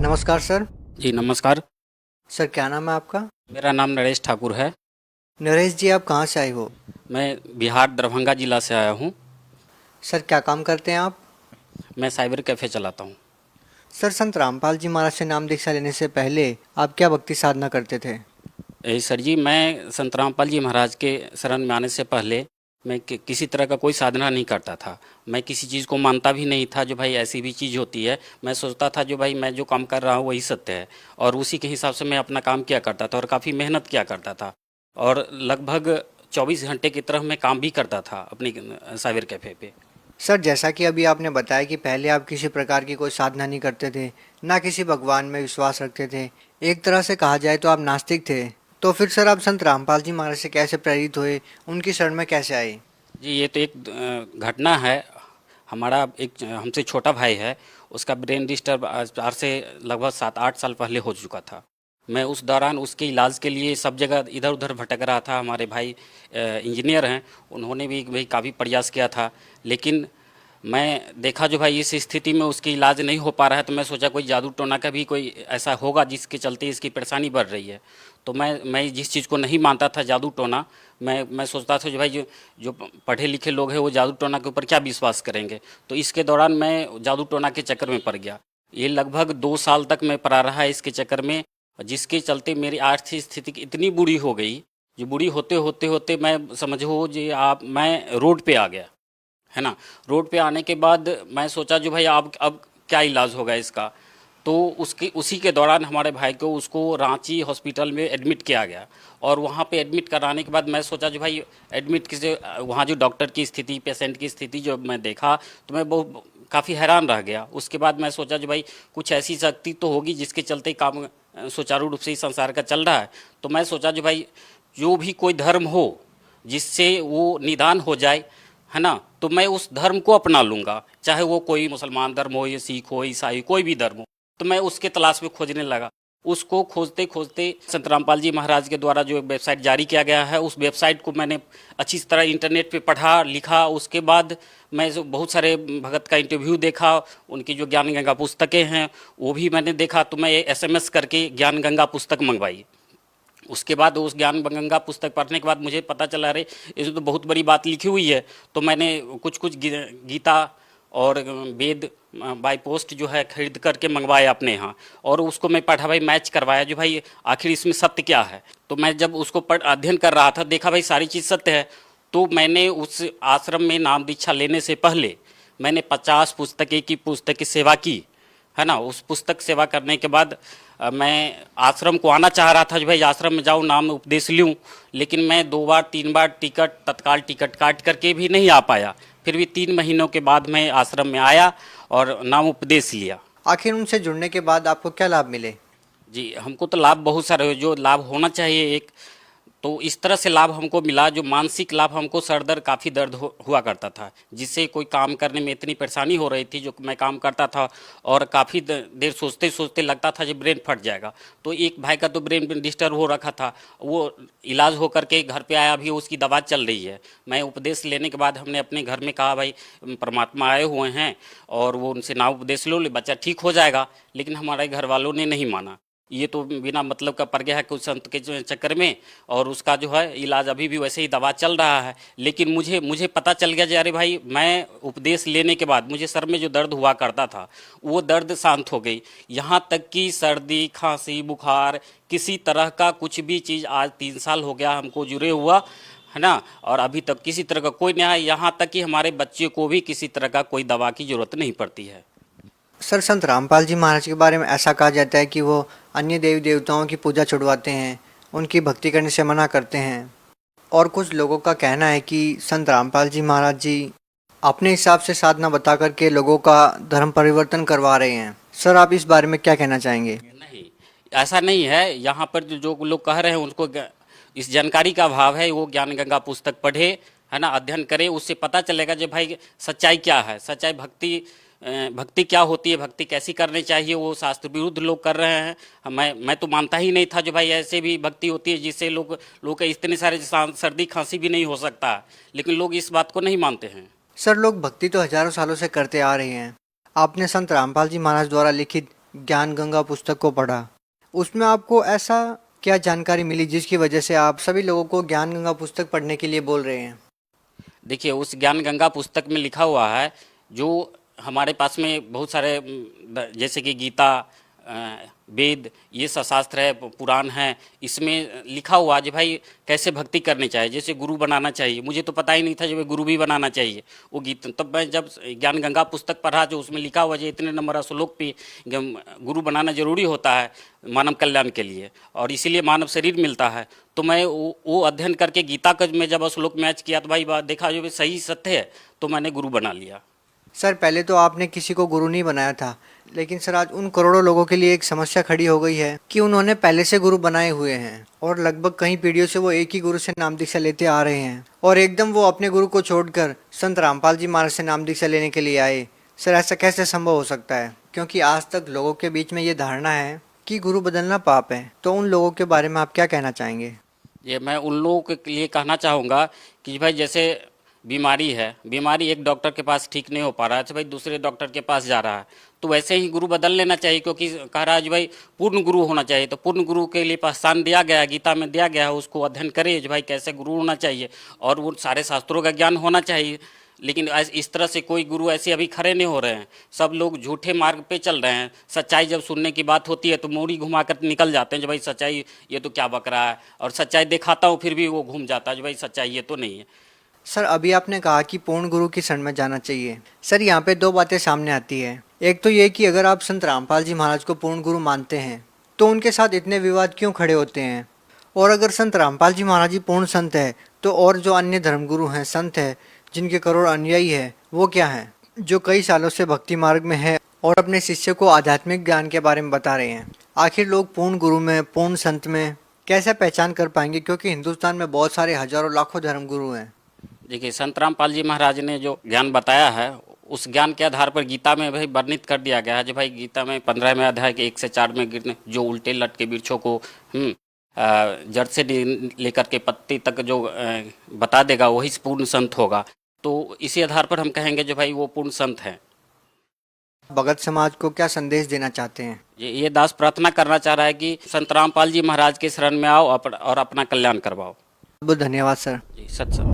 नमस्कार सर। जी नमस्कार। सर क्या नाम है आपका? मेरा नाम नरेश ठाकुर है। नरेश जी, आप कहाँ से आए हो? मैं बिहार दरभंगा जिला से आया हूँ। सर क्या काम करते हैं आप? मैं साइबर कैफ़े चलाता हूँ। सर संत रामपाल जी महाराज से नाम दीक्षा लेने से पहले आप क्या भक्ति साधना करते थे? सर जी, मैं संत रामपाल जी महाराज के शरण में आने से पहले मैं किसी तरह का कोई साधना नहीं करता था। मैं किसी चीज़ को मानता भी नहीं था जो भाई ऐसी भी चीज़ होती है। मैं सोचता था जो भाई मैं जो काम कर रहा हूँ वही सत्य है, और उसी के हिसाब से मैं अपना काम किया करता था और काफ़ी मेहनत किया करता था। और लगभग 24 घंटे की तरह मैं काम भी करता था अपनी साइबर कैफ़े पे। सर जैसा कि अभी आपने बताया कि पहले आप किसी प्रकार की कोई साधना नहीं करते थे, ना किसी भगवान में विश्वास रखते थे, एक तरह से कहा जाए तो आप नास्तिक थे। तो फिर सर आप संत रामपाल जी महाराज से कैसे प्रेरित हुए, उनकी शरण में कैसे आए? जी, ये तो एक घटना है। हमारा एक हमसे छोटा भाई है, उसका ब्रेन डिस्टर्ब आज आज से लगभग 7-8 साल पहले हो चुका था। मैं उस दौरान उसके इलाज के लिए सब जगह इधर उधर भटक रहा था। हमारे भाई इंजीनियर हैं, उन्होंने भी भाई काफ़ी प्रयास किया था, लेकिन मैं देखा जो भाई इस स्थिति में उसकी इलाज नहीं हो पा रहा है, तो मैं सोचा कोई जादू टोना का भी कोई ऐसा होगा जिसके चलते इसकी परेशानी बढ़ रही है। तो मैं जिस चीज़ को नहीं मानता था जादू टोना, मैं सोचता था जो भाई जो जो पढ़े लिखे लोग हैं वो जादू टोना के ऊपर क्या विश्वास करेंगे। तो इसके दौरान मैं जादू टोना के चक्कर में पड़ गया। ये लगभग 2 साल तक मैं पड़ा रहा इसके चक्कर में, जिसके चलते मेरी आर्थिक स्थिति इतनी बुरी हो गई, जो बुरी होते होते होते मैं समझो जी आप मैं रोड पे आ गया, है ना। रोड पे आने के बाद मैं सोचा जो भाई अब क्या इलाज होगा इसका। तो उसके उसी के दौरान हमारे भाई को उसको रांची हॉस्पिटल में एडमिट किया गया, और वहाँ पे एडमिट कराने के बाद मैं सोचा जो भाई एडमिट किसे वहाँ जो डॉक्टर की स्थिति, पेशेंट की स्थिति जो मैं देखा, तो मैं बहुत काफ़ी हैरान रह गया। उसके बाद मैं सोचा जो भाई कुछ ऐसी शक्ति तो होगी जिसके चलते काम सुचारू रूप से इस संसार का चल रहा है। तो मैं सोचा जो भाई जो भी कोई धर्म हो जिससे वो निदान हो जाए, है ना, तो मैं उस धर्म को अपना लूँगा, चाहे वो कोई मुसलमान धर्म हो या सिख हो ईसाई कोई भी धर्म हो। तो मैं उसके तलाश में खोजने लगा। उसको खोजते खोजते संत रामपाल जी महाराज के द्वारा जो वेबसाइट जारी किया गया है, उस वेबसाइट को मैंने अच्छी तरह इंटरनेट पे पढ़ा लिखा। उसके बाद मैं जो बहुत सारे भगत का इंटरव्यू देखा, उनकी जो ज्ञान गंगा पुस्तकें हैं वो भी मैंने देखा। तो मैं SMS करके ज्ञान गंगा पुस्तक मंगवाई। उसके बाद उस ज्ञान गंगा पुस्तक पढ़ने के बाद मुझे पता चला, अरे इसमें तो बहुत बड़ी बात लिखी हुई है। तो मैंने कुछ कुछ गीता और वेद बाय पोस्ट जो है खरीद करके मंगवाया अपने यहाँ, और उसको मैं पढ़ा भाई, मैच करवाया जो भाई आखिर इसमें सत्य क्या है। तो मैं जब उसको पढ़ अध्ययन कर रहा था, देखा भाई सारी चीज़ सत्य है। तो मैंने उस आश्रम में नाम दीक्षा लेने से पहले मैंने 50 पुस्तक की सेवा की, है ना। उस पुस्तक सेवा करने के बाद मैं आश्रम को आना चाह रहा था जो भाई आश्रम में जाऊँ नाम उपदेश लूँ, लेकिन मैं 2 बार 3 बार टिकट तत्काल टिकट काट करके भी नहीं आ पाया। फिर भी 3 महीनों के बाद मैं आश्रम में आया और नाम उपदेश लिया। आखिर उनसे जुड़ने के बाद आपको क्या लाभ मिले? जी, हमको तो लाभ बहुत सारे हुए, जो लाभ होना चाहिए एक, तो इस तरह से लाभ हमको मिला। जो मानसिक लाभ, हमको सर दर्द काफ़ी दर्द हुआ करता था, जिससे कोई काम करने में इतनी परेशानी हो रही थी। जो मैं काम करता था और काफ़ी देर सोचते सोचते लगता था कि ब्रेन फट जाएगा। तो एक भाई का तो ब्रेन डिस्टर्ब हो रखा था, वो इलाज हो करके घर पे आया, अभी उसकी दवा चल रही है। मैं उपदेश लेने के बाद हमने अपने घर में कहा भाई परमात्मा आए हुए हैं और वो उनसे ना उपदेश लो, बच्चा ठीक हो जाएगा। लेकिन हमारे घर वालों ने नहीं माना। ये तो बिना मतलब का पड़ गया है कुछ संत के चक्कर में, और उसका जो है इलाज अभी भी वैसे ही दवा चल रहा है। लेकिन मुझे मुझे पता चल गया कि अरे भाई मैं उपदेश लेने के बाद मुझे सर में जो दर्द हुआ करता था वो दर्द शांत हो गई। यहाँ तक कि सर्दी खांसी बुखार किसी तरह का कुछ भी चीज़ आज 3 साल हो गया हमको जुड़े हुआ, है ना, और अभी तक किसी तरह का कोई नहीं है। यहाँ तक कि हमारे बच्चे को भी किसी तरह का कोई दवा की ज़रूरत नहीं पड़ती है। सर संत रामपाल जी महाराज के बारे में ऐसा कहा जाता है कि वो अन्य देवी देवताओं की पूजा छुड़वाते हैं, उनकी भक्ति करने से मना करते हैं। और कुछ लोगों का कहना है कि संत रामपाल जी महाराज जी अपने हिसाब से साधना बता करके लोगों का धर्म परिवर्तन करवा रहे हैं। सर आप इस बारे में क्या कहना चाहेंगे? नहीं, ऐसा नहीं है। यहाँ पर जो लोग कह रहे हैं उनको इस जानकारी का अभाव है। वो ज्ञान गंगा पुस्तक पढ़े, है ना, अध्ययन करे, उससे पता चलेगा जो भाई सच्चाई क्या है, सच्चाई भक्ति क्या होती है, भक्ति कैसी करनी चाहिए। वो शास्त्र विरुद्ध लोग कर रहे हैं। मैं तो मानता ही नहीं था जो भाई ऐसे भी भक्ति होती है जिससे लोग के इतने सारे सर्दी खांसी भी नहीं हो सकता, लेकिन लोग इस बात को नहीं मानते हैं। सर लोग भक्ति तो हजारों सालों से करते आ रहे हैं। आपने संत रामपाल जी महाराज द्वारा लिखित ज्ञान गंगा पुस्तक को पढ़ा, उसमें आपको ऐसा क्या जानकारी मिली जिसकी वजह से आप सभी लोगों को ज्ञान गंगा पुस्तक पढ़ने के लिए बोल रहे हैं? देखिए, उस ज्ञान गंगा पुस्तक में लिखा हुआ है जो हमारे पास में बहुत सारे जैसे कि गीता, वेद, ये सब शास्त्र है, पुराण है, इसमें लिखा हुआ है जो भाई कैसे भक्ति करनी चाहिए, जैसे गुरु बनाना चाहिए। मुझे तो पता ही नहीं था जो भाई गुरु भी बनाना चाहिए। वो गीत तब मैं जब ज्ञान गंगा पुस्तक पढ़ा जो उसमें लिखा हुआ है इतने नंबर श्लोक पे गुरु बनाना जरूरी होता है मानव कल्याण के लिए, और इसीलिए मानव शरीर मिलता है। तो मैं वो अध्ययन करके गीता का मैं जब श्लोक मैच किया तो भाई देखा जो सही सत्य है, तो मैंने गुरु बना लिया। सर, पहले तो आपने किसी को गुरु नहीं बनाया था, लेकिन सर आज उन करोड़ों लोगों के लिए एक समस्या खड़ी हो गई है कि उन्होंने पहले से गुरु बनाए हुए हैं और लगभग कई पीढ़ियों से वो एक ही गुरु से नाम दीक्षा लेते आ रहे हैं और एकदम वो अपने गुरु को छोड़कर संत रामपाल जी महाराज से नाम दीक्षा लेने के लिए आए। सर, ऐसा कैसे संभव हो सकता है? क्योंकि आज तक लोगों के बीच में ये धारणा है कि गुरु बदलना पाप है। तो उन लोगों के बारे में आप क्या कहना चाहेंगे? ये मैं उन लोगों के लिए कहना चाहूँगा कि भाई जैसे बीमारी है, बीमारी एक डॉक्टर के पास ठीक नहीं हो पा रहा है तो भाई दूसरे डॉक्टर के पास जा रहा है, तो वैसे ही गुरु बदल लेना चाहिए। क्योंकि कह रहा है जो भाई पूर्ण गुरु होना चाहिए, तो पूर्ण गुरु के लिए पहचान दिया गया है, गीता में दिया गया है, उसको अध्ययन करे जो भाई कैसे गुरु होना चाहिए और वो सारे शास्त्रों का ज्ञान होना चाहिए। लेकिन इस तरह से कोई गुरु ऐसे अभी खड़े नहीं हो रहे हैं, सब लोग झूठे मार्ग पे चल रहे हैं। सच्चाई जब सुनने की बात होती है तो मोड़ी घुमा कर निकल जाते हैं जो भाई सच्चाई ये तो क्या बक रहा है, और सच्चाई दिखाता हूँ फिर भी वो घूम जाता है जो भाई सच्चाई ये तो नहीं है। सर, अभी आपने कहा कि पूर्ण गुरु की शरण में जाना चाहिए। सर, यहाँ पे दो बातें सामने आती है। एक तो ये कि अगर आप संत रामपाल जी महाराज को पूर्ण गुरु मानते हैं तो उनके साथ इतने विवाद क्यों खड़े होते हैं? और अगर संत रामपाल जी महाराज जी पूर्ण संत है तो और जो अन्य धर्मगुरु हैं, संत हैं, जिनके करोड़ अनुयायी है, वो क्या हैं, जो कई सालों से भक्ति मार्ग में है और अपने शिष्य को आध्यात्मिक ज्ञान के बारे में बता रहे हैं? आखिर लोग पूर्ण गुरु में, पूर्ण संत में कैसे पहचान कर पाएंगे? क्योंकि हिंदुस्तान में बहुत सारे हजारों लाखों धर्मगुरु हैं। देखिए, संत रामपाल जी महाराज ने जो ज्ञान बताया है उस ज्ञान के आधार पर गीता में भाई वर्णित कर दिया गया है जो भाई गीता में 15वें अध्याय के 1 से 4 में गिरने जो उल्टे लटके वृक्षों को जड़ से लेकर के पत्ती तक जो बता देगा वही पूर्ण संत होगा। तो इसी आधार पर हम कहेंगे जो भाई वो पूर्ण संत हैं। भगत समाज को क्या संदेश देना चाहते हैं? ये दास प्रार्थना करना चाह रहा है कि संत रामपाल जी महाराज के शरण में आओ और अपना कल्याण करवाओ। बहुत धन्यवाद सर। जी, सत सत।